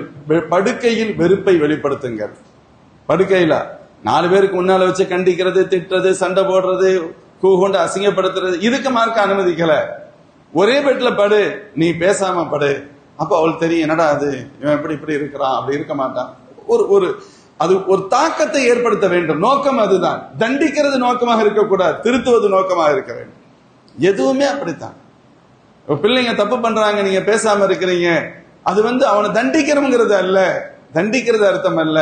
படுக்கையில் வெறுப்பை வெளிப்படுத்துங்கள். படுக்கையில 4 பேருக்கு முன்னால வச்சு கண்டிக்கிறது, திட்டுறது, சண்டை போடுறது, கூகொண்டு அசிங்கப்படுத்துறது, இதுக்கு மார்க்க அனுமதிக்கல. ஒரே பெட்ல படு, நீ பேசாம படு. அப்ப அவள் தெரியும், என்னடா அது, இவன் எப்படி இப்படி இருக்கிறான், அப்படி இருக்க மாட்டான். ஒரு அது ஒரு தாக்கத்தை ஏற்படுத்த வேண்டும். நோக்கம் அதுதான். தண்டிக்கிறது நோக்கமாக இருக்கக்கூடாது, திருத்துவது நோக்கமாக இருக்க வேண்டும். எதுவுமே அப்படித்தான். பிள்ளைங்க தப்பு பண்றாங்க, நீங்க பேசாம இருக்கிறீங்க, அது அவனை தண்டிக்கிறோம்ங்கிறது அல்ல, தண்டிக்கிறது அர்த்தம் அல்ல.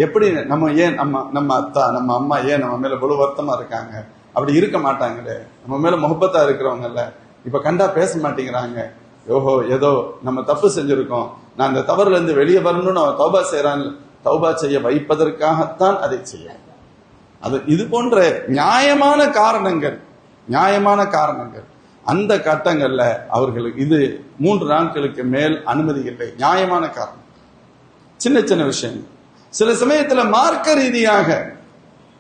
எப்படி நம்ம ஏன் நம்ம அத்தா நம்ம அம்மா ஏன் நம்ம மேல இவ்வளவு வருத்தமா இருக்காங்க? அப்படி இருக்க மாட்டாங்களே, நம்ம மேல முகப்பத்தா இருக்கிறவங்கல்ல, இப்ப கண்டா பேச மாட்டேங்கிறாங்க. ஓஹோ, ஏதோ நம்ம தப்பு செஞ்சிருக்கோம், நான் அந்த தவறுல இருந்து வெளியே வரணும்னு அவன் தௌபா செய்யறான். தௌபா செய்ய வைப்பதற்காகத்தான் அதை செய்ய. அது இது போன்ற நியாயமான காரணங்கள், நியாயமான காரணங்கள், அந்த கட்டங்கள்ல அவர்களுக்கு இது 3 நாட்களுக்கு மேல் அனுமதி இல்லை. நியாயமான காரணம், சின்ன சின்ன விஷயங்கள். சில சமயத்துல மார்க்க ரீதியாக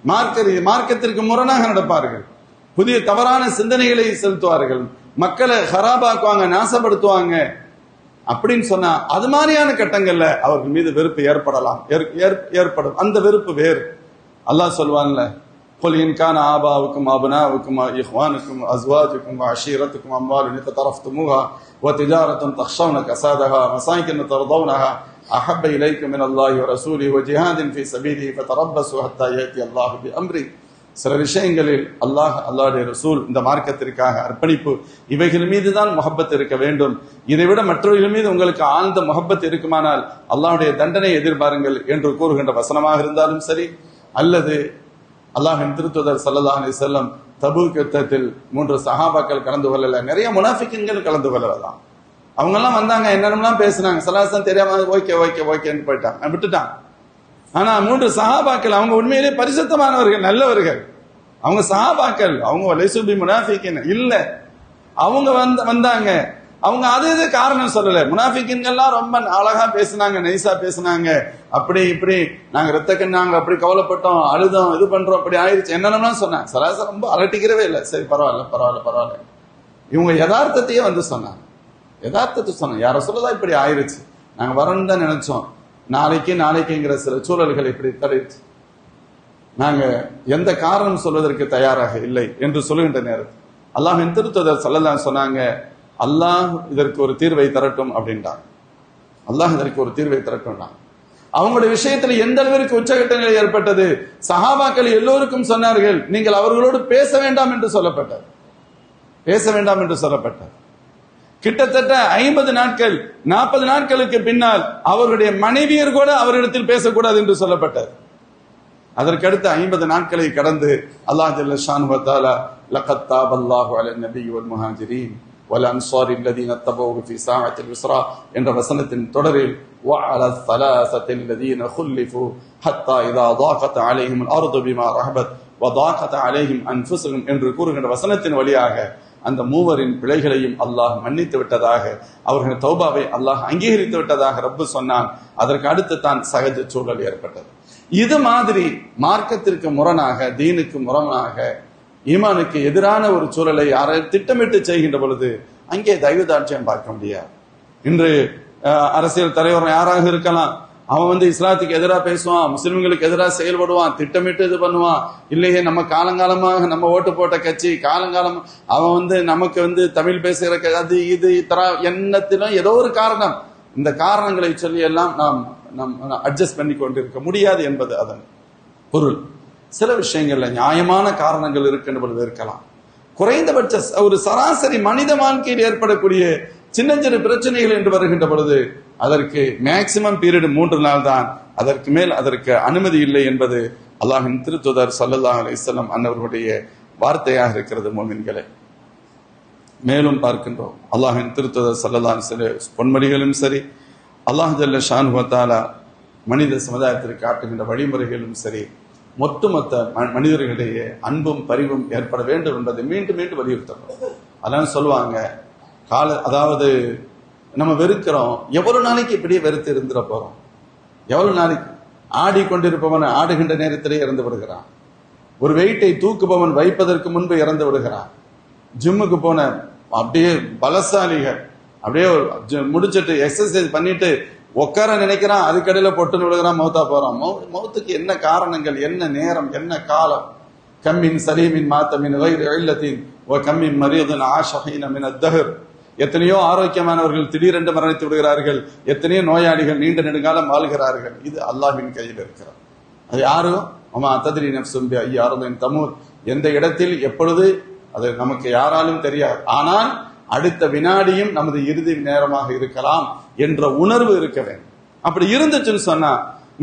மார்க்கத்திற்கு முரணாக நடப்பார்கள், புதிய தவறான சிந்தனைகளை செலுத்துவார்கள், மக்களை ஹராபாக்குவாங்க, நாசப்படுத்துவாங்க. அப்படின்னு சொன்னா அது மாதிரியான கட்டங்கள்ல அவர்கள் மீது வெறுப்பு ஏற்படலாம், ஏற்படும். அந்த வெறுப்பு வேறு. அல்லாஹ் சொல்வான்ல, قل إن كان آباؤكم وأبناؤكم وإخوانكم وأزواجكم وعشيرتكم أموال اقترفتموها وتجارة تخشون كسادها ومساكن ترضونها أحب إليكم من الله ورسوله وجهاد في سبيله فتربصوا حتى يأتي الله بأمره. சில விஷயங்களில் அல்லாஹ்வுடைய ரசூல், இந்த மார்க்கத்திற்காக அர்ப்பணிப்பு, இவைகள் மீது தான் முஹப்பத் இருக்க வேண்டும். இதைவிட மற்றவர்கள் மீது உங்களுக்கு ஆழ்ந்த முஹப்பத் இருக்குமானால் அல்லாஹ்வுடைய தண்டனை எதிர்பாருங்கள் என்று கூறுகின்ற வசனமாக இருந்தாலும் சரி, அல்லது அல்லாஹ்வின் திருத்தூதர் ஸல்லல்லாஹு அலைஹி வஸல்லம் தபூக் யுத்தத்தில் 3 சஹாபாக்கள் கலந்து கொள்ளல, நிறைய முனாஃபிக்குகள் கலந்து கொள்ளலாம். அவங்க எல்லாம் வந்தாங்க, என்னென்னலாம் பேசினாங்க, சலாசம் தெரியாம ஓகே ஓகே ஓகேன்னு போயிட்டாங்க, விட்டுட்டாங்க. ஆனா 3 சஹாபாக்கள் அவங்க உண்மையிலே பரிசுத்தமானவர்கள், நல்லவர்கள். அவங்க சஹாபாக்கள், அவங்க லைசுபி முனாஃபிகின் இல்ல, அவங்க வந்தாங்க. அவங்க அது காரணம் சொல்லல. முனாஃபிகின்கள்லாம் ரொம்ப அழகா பேசினாங்க, நைசா பேசினாங்க, அப்படி இப்படி நாங்க ரத்த கண்ணாங்க, அப்படி கவலைப்பட்டோம், அழுதோம், இது பண்றோம், அப்படி ஆயிடுச்சு, என்னென்னலாம் சொன்னாங்க. சராசரி ரொம்ப அலட்டிக்கிறவே இல்லை. சரி, பரவாயில்ல பரவாயில்ல பரவாயில்ல. இவங்க யதார்த்தத்தையே சொன்னாங்க, யதார்த்தத்தை சொன்னாங்க. யார சொல்லதான் இப்படி ஆயிடுச்சு, நாங்க வரணும்னு தான் நினைச்சோம், நாளைக்குங்கிற சில சூழல்கள் இப்படி தடைச்சு, நாங்க எந்த காரணம் சொல்வதற்கு தயாராக இல்லை என்று சொல்லுகின்ற நேரத்தில் அல்லாஹ்வின் திருத்தூதர் ஸல்லல்லாஹு அலைஹி வஸல்லம் சொன்னாங்க, அல்லாஹ் இதற்கு ஒரு தீர்வை தரட்டும் அப்படின்றாங்க. அல்லாஹ் இதற்கு ஒரு தீர்வை தரட்டும். அவங்களுடைய விஷயத்தில் எந்த அளவிற்கு உச்சகட்ட நிலை ஏற்பட்டது? சஹாபாக்கள் எல்லோருக்கும் சொன்னார்கள், நீங்கள் அவர்களோடு பேச வேண்டாம் என்று சொல்லப்பட்டது, பேச வேண்டாம் என்று சொல்லப்பட்டது. கிட்டத்தட்ட 50 நாட்கள் 40 நாட்களுக்கு பின்னால் அவர்களுடைய மனைவியர் கூட அவரிடத்தில் பேசக்கூடாது என்று சொல்லப்பட்டது. அதற்கடுத்து 50 நாட்களை கடந்து அல்லாஹ் ஜல்ல ஷானஹு வ தஆலா லகத் தாபல்லாஹு அலன் நபிய்யி வல் முஹாஜிரீன் வல் அன்சாரி அல்லதீன தபவு ஃபீ ஸாஅத்தில் உஸ்ரா என்ற வசனத்தின் தொடரில் வஅலா ஸலாஸத்தி அல்லதீன குல்லிஃபு ஹத்தா இதா ضاقت عليهم الارض بما رحبت وضاقت عليهم انفسهم என்று கூறுகின்ற வசனத்தின் வழியாக அந்த மூவரின் பிழைகளையும் அல்லாஹ் மன்னித்து விட்டதாக, அவர்களின் தௌபாவை அல்லாஹ் அங்கீகரித்து விட்டதாக ரப்பு சொன்னான். அதற்கு அடுத்து தான் சகஜ சூழல் ஏற்பட்டது. இது மாதிரி மார்க்கத்திற்கு முரணாக, தீனுக்கு முரணாக, ஈமானுக்கு எதிரான ஒரு சூழலை யாரை திட்டமிட்டு செய்கின்ற பொழுது அங்கே தயவுதாட்சியம் பார்க்க முடியாது. இன்று அரசியல் தலைவர் யாராக இருக்கலாம், அவன் இஸ்லாத்துக்கு எதிராக பேசுவான், முஸ்லிம்களுக்கு எதிராக செயல்படுவான், திட்டமிட்டு இது பண்ணுவான். இல்லையே நம்ம காலங்காலமாக நம்ம ஓட்டு போட்ட கட்சி காலங்காலம் அவன் நமக்கு தமிழ் பேசுகிற அது இது இத்தரா எண்ணத்திலும் ஏதோ ஒரு காரணம், இந்த காரணங்களை சொல்லி எல்லாம் நாம் அட்ஜஸ்ட் பண்ணி கொண்டிருக்க முடியாது என்பது அதன் பொருள். சில விஷயங்கள்ல நியாயமான காரணங்கள் இருக்கின்ற பொழுது இருக்கலாம். குறைந்தபட்ச ஒரு சராசரி மனித வாழ்க்கையில் ஏற்படக்கூடிய சின்ன சின்ன பிரச்சனைகள் என்று வருகின்ற பொழுது அதற்கு மேக்சிமம் பீரியட் 3 நாள் தான், அதற்கு மேல் அதற்கு அனுமதி இல்லை என்பது அல்லாஹ்வின் திருத்தூதர் ஸல்லல்லாஹு அலைஹி வஸல்லம் அன்னவர்களுடைய வார்த்தையாக இருக்கிறது. மோமின்களே, மேலும் பார்க்கின்றோம் அல்லாஹ்வின் திருத்தூதர் ஸல்லல்லாஹு அலைஹி வஸல்லம் பொன்மொழிகளும் சரி, அல்லாஹ் ஜல்ல ஷானஹு வ தஆலா மனித சமுதாயத்திற்கு காட்டுகின்ற வழிமுறைகளும் சரி, ஒட்டுமொத்த மனிதர்களிடையே அன்பும் பரிவும் ஏற்பட வேண்டும் என்பதை மீண்டும் மீண்டும் வலியுறுத்தப்படும். அதான் சொல்லுவாங்க, அதாவது நம்ம வெறுக்கிறோம், எவ்வளவு நாளைக்கு இப்படியே வெறுத்து இருந்துட போறோம்? எவ்வளவு நாளைக்கு? ஆடிக்கொண்டிருப்பவன் ஆடுகின்ற நேரத்திலே இறந்து விடுகிறான். ஒரு வெயிட்டை தூக்குபவன் வைப்பதற்கு முன்பு இறந்து விடுகிறான். ஜிம்முக்கு போன அப்படியே பலசாலிகள் அப்படியே முடிச்சிட்டு எக்ஸசைஸ் பண்ணிட்டு உட்கார நினைக்கிறான், அதுக்கடையில பொட்டுன்னு விடுகிறான், மௌத்தா போறான். மௌத்துக்கு என்ன காரணங்கள், என்ன நேரம், என்ன காலம்? கம்மின் சலீமின் மாத்தமின் இல்லத்தின் கம்மின் மரியதன் ஆஷஹீன மின் அத்தஹர். எத்தனையோ ஆரோக்கியமானவர்கள் திடீரென்று மரணித்து விடுகிறார்கள், எத்தனையோ நோயாளிகள் நீண்ட நெடுங்காலம் வாழ்கிறார்கள். இது அல்லாஹ்வின் கையில் இருக்கிறார். அது யாரும் அம்மா தத்ரி நஃப்சும் பிஅய்யாரின் தமூத், எந்த இடத்தில் எப்பொழுது அது நமக்கு யாராலும் தெரியாது. ஆனால் அடுத்த வினாடியும் நமது இறுதி நேரமாக இருக்கலாம் என்ற உணர்வு இருக்க வேண்டும். அப்படி இருந்துச்சுன்னு சொன்னா,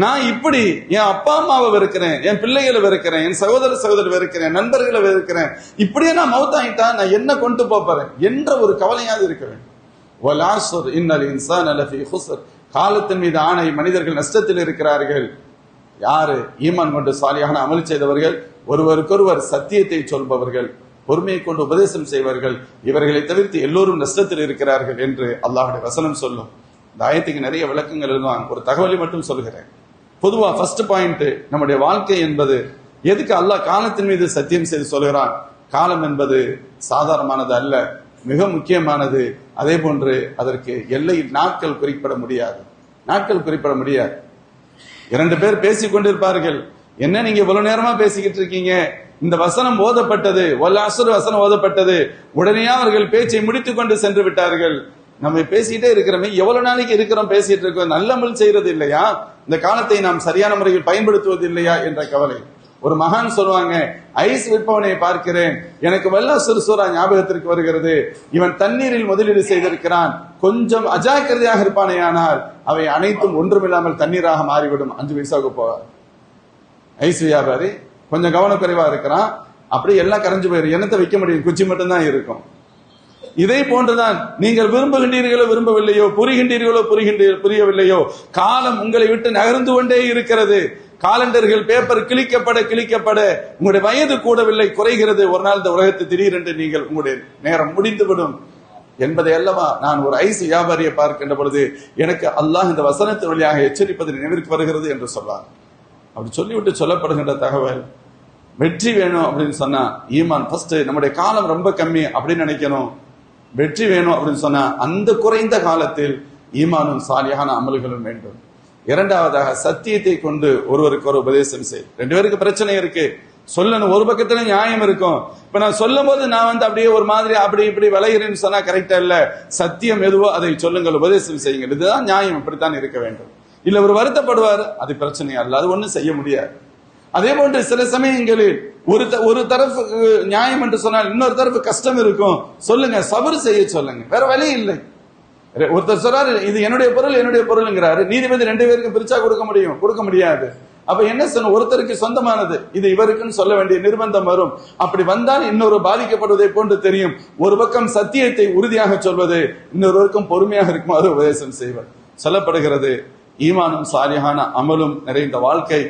நான் இப்படி என் அப்பா அம்மாவை வெறுக்கிறேன், என் பிள்ளைகளை வெறுக்கிறேன், என் சகோதரி வெறுக்கிறேன், நண்பர்களை வெறுக்கிறேன், இப்படியே நான் மௌத்தாயிட்டா நான் என்ன கொண்டு போறேன் என்ற ஒரு கவலையாவது இருக்க வேண்டும். காலத்தின் மீது ஆணை, மனிதர்கள் நஷ்டத்தில் இருக்கிறார்கள். யாரு? ஈமான் கொண்டு சாலியான அமல் செய்தவர்கள், ஒருவருக்கொருவர் சத்தியத்தை சொல்பவர்கள், பொறுமையை கொண்டு உபதேசம் செய்வார்கள். இவர்களை தவிர்த்து எல்லோரும் நஷ்டத்தில் இருக்கிறார்கள் என்று அல்லாஹ்வுடைய வசனம் சொல்லும். இந்த ஆயத்துக்கு நிறைய விளக்கங்கள் எழுதுவாங்க. ஒரு தகவலை மட்டும் சொல்கிறேன். பொதுவா ஃபர்ஸ்ட் பாயிண்ட், நம்முடைய வாழ்க்கை என்பது எதுக்கு அல்லாஹ் காலத்தின் மீது சத்தியம் செய்து சொல்கிறான்? காலம் என்பது சாதாரணமானது அல்ல, மிக முக்கியமானது. அதே போன்று அதற்கு எல்லை நாட்கள் குறிப்பிட முடியாது. 2 பேர் பேசிக் கொண்டிருப்பார்கள். என்ன நீங்க இவ்வளவு நேரமா பேசிக்கிட்டு இருக்கீங்க? இந்த வசனம் ஓதப்பட்டது, வல் அஸ்ர் வசனம் ஓதப்பட்டது, உடனே அவர்கள் பேச்சை முடித்துக் கொண்டு சென்று விட்டார்கள். நம்ம பேசிட்டே இருக்கிறோமே, எவ்வளவு நாளைக்கு இருக்கிறோம் பேசிட்டு இருக்கோம்? நல்ல அமல் செய்யறது இல்லையா? இந்த காலத்தை நாம் சரியான முறையில் பயன்படுத்துவது இல்லையா என்ற கவலை. ஒரு மகான் சொல்லுவாங்க, ஐஸ் விற்பவனை பார்க்கிறேன், எனக்கு வல்ல சுறுசுறா ஞாபகத்திற்கு வருகிறது. இவன் தண்ணீரில் முதலீடு செய்திருக்கிறான், கொஞ்சம் அஜாக்கிரதையாக இருப்பானே ஆனால் அவை அனைத்தும் ஒன்றுமில்லாமல் தண்ணீராக மாறிவிடும். 5 பைசாவுக்கு போவார். ஐஸ் வியாபாரி கொஞ்சம் கவனக்குறைவா இருக்கிறான், அப்படி எல்லாம் கரைஞ்சு போயிடும். என்னத்தை விற்க முடியும்? குச்சி மட்டும்தான் இருக்கும். இதை போன்றுதான் நீங்கள் விரும்புகின்றீர்களோ விரும்பவில்லையோ, புரியவில்லையோ, காலம் உங்களை விட்டு நகர்ந்து கொண்டே இருக்கிறது. காலண்டர்கள் பேப்பர் கிழிக்கப்பட உங்களுடைய வயது கூடவில்லை, குறைகிறது. ஒரு நாள் இந்த உலகத்தை திடீரென்று நீங்கள் உங்களுடைய நேரம் முடிந்துவிடும் என்பதை அல்லவா நான் ஒரு ஐஸ் வியாபாரியை பார்க்கின்ற பொழுது எனக்கு அல்லாஹ் இந்த வசனத்தின் வழியாக எச்சரிப்பது நினைவிற்கு வருகிறது என்று சொன்னார். அப்படி சொல்லிவிட்டு சொல்லப்படுகின்ற தகவல், வெற்றி வேணும் அப்படின்னு சொன்னா ஈமான் ஃபர்ஸ்ட். நம்முடைய காலம் ரொம்ப கம்மி அப்படின்னு நினைக்கணும். வெற்றி வேணும் அப்படின்னு சொன்னா அந்த குறைந்த காலத்தில் ஈமானும் சாலியான அமல்களும் வேண்டும். இரண்டாவதாக சத்தியத்தை கொண்டு ஒருவருக்கு ஒரு உபதேசம் செய். 2 பேருக்கு பிரச்சனை இருக்கு, சொல்லணும். ஒரு பக்கத்துல நியாயம் இருக்கும். இப்ப நான் சொல்லும் போது நான் அப்படியே ஒரு மாதிரி அப்படி இப்படி விளைகிறேன்னு சொன்னா கரெக்டா இல்ல. சத்தியம் எதுவோ அதை சொல்லுங்கள், உபதேசம் செய்யுங்கள். இதுதான் நியாயம், இப்படித்தான் இருக்க வேண்டும். இல்ல ஒரு வருத்தப்படுவார், அது பிரச்சனை அல்ல, அது ஒண்ணும் செய்ய முடியாது. அதே போன்று சில சமயங்களில் ஒரு தரப்பு நியாயம் என்று சொன்னால் இன்னொரு தரப்பு கஷ்டம் இருக்கும். சொல்லுங்க, சபர் செய்ய சொல்லுங்க, வேற வழி இல்லை. ஒருத்தர் சொல்றாரு இது என்னுடைய பொருள்ங்கிறாரு, நீதிபதி 2 பேருக்கு பிரிச்சா கொடுக்க முடியாது. அப்ப என்ன சொன்ன, ஒருத்தருக்கு சொந்தமானது இது இவருக்குன்னு சொல்ல வேண்டிய நிர்பந்தம் வரும். அப்படி வந்தால் இன்னொரு பாதிக்கப்படுவதை போன்று தெரியும். ஒரு பக்கம் சத்தியத்தை உறுதியாக சொல்வது, இன்னொருவருக்கும் பொறுமையாக இருக்குமாறு உபதேசம் செய்வது. சொல்லப்படுகிறது, ஈமானும் சாலிஹான அமலும் நிறைந்த வாழ்க்கை,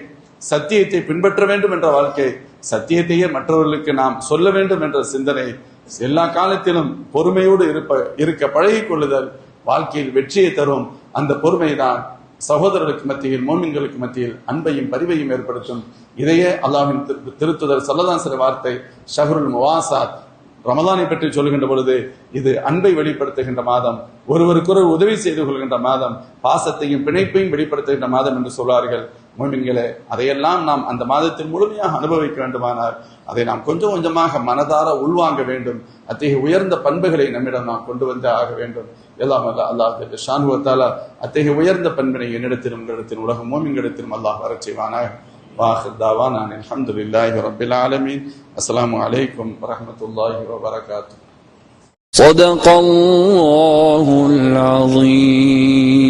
சத்தியத்தை பின்பற்ற வேண்டும் என்ற வாழ்க்கை, சத்தியத்தையே மற்றவர்களுக்கு நாம் சொல்ல வேண்டும் என்ற சிந்தனை, எல்லா காலத்திலும் பொறுமையோடு இருக்க பழகிக் கொள்ளுதல் வாழ்க்கையில் வெற்றியை தரும். அந்த பொறுமைதான் சகோதரர்களுக்கு மத்தியில், மோமின்களுக்கு மத்தியில் அன்பையும் பரிவையும் ஏற்படுத்தும். இதையே அல்லாஹ்வின் திருத்துதர் ஸல்லல்லாஹு அலைஹி வஸல்லம் வார்த்தை ஷஹ்ருல் முவாசாத், ரமலானை பற்றி சொல்லுகின்ற பொழுது இது அன்பை வெளிப்படுத்துகின்ற மாதம், ஒருவருக்கொரு உதவி செய்து கொள்கின்ற மாதம், பாசத்தையும் பிணைப்பையும் வெளிப்படுத்துகின்ற மாதம் என்று சொல்வார்கள். மோமின்களே, அதையெல்லாம் நாம் அந்த மாதத்தில் முழுமையாக அனுபவிக்க வேண்டுமானால் அதை நாம் கொஞ்சம் கொஞ்சமாக மனதார உள்வாங்க வேண்டும். அத்தகைய உயர்ந்த பண்புகளை நம்மிடம் நாம் கொண்டு வந்து ஆக வேண்டும். எல்லாம் அல்லாஹ் ஷானு வ தஆலா அத்தகைய உயர்ந்த பண்பினை என்னிடத்திலும் உங்களிடத்திலும் உலக மோமின்களிடத்திலும் அல்லாஹ் வரச் செய்வானாக. வாஹிர் தாவானா அல்ஹம்துலில்லாஹி ரப்பில் ஆலமீன். அஸ்ஸலாமு அலைக்கும் வரஹ்மத்துல்லாஹி வ பரகாத்துஹு. ஸதகல்லாஹுல் அஸீம்.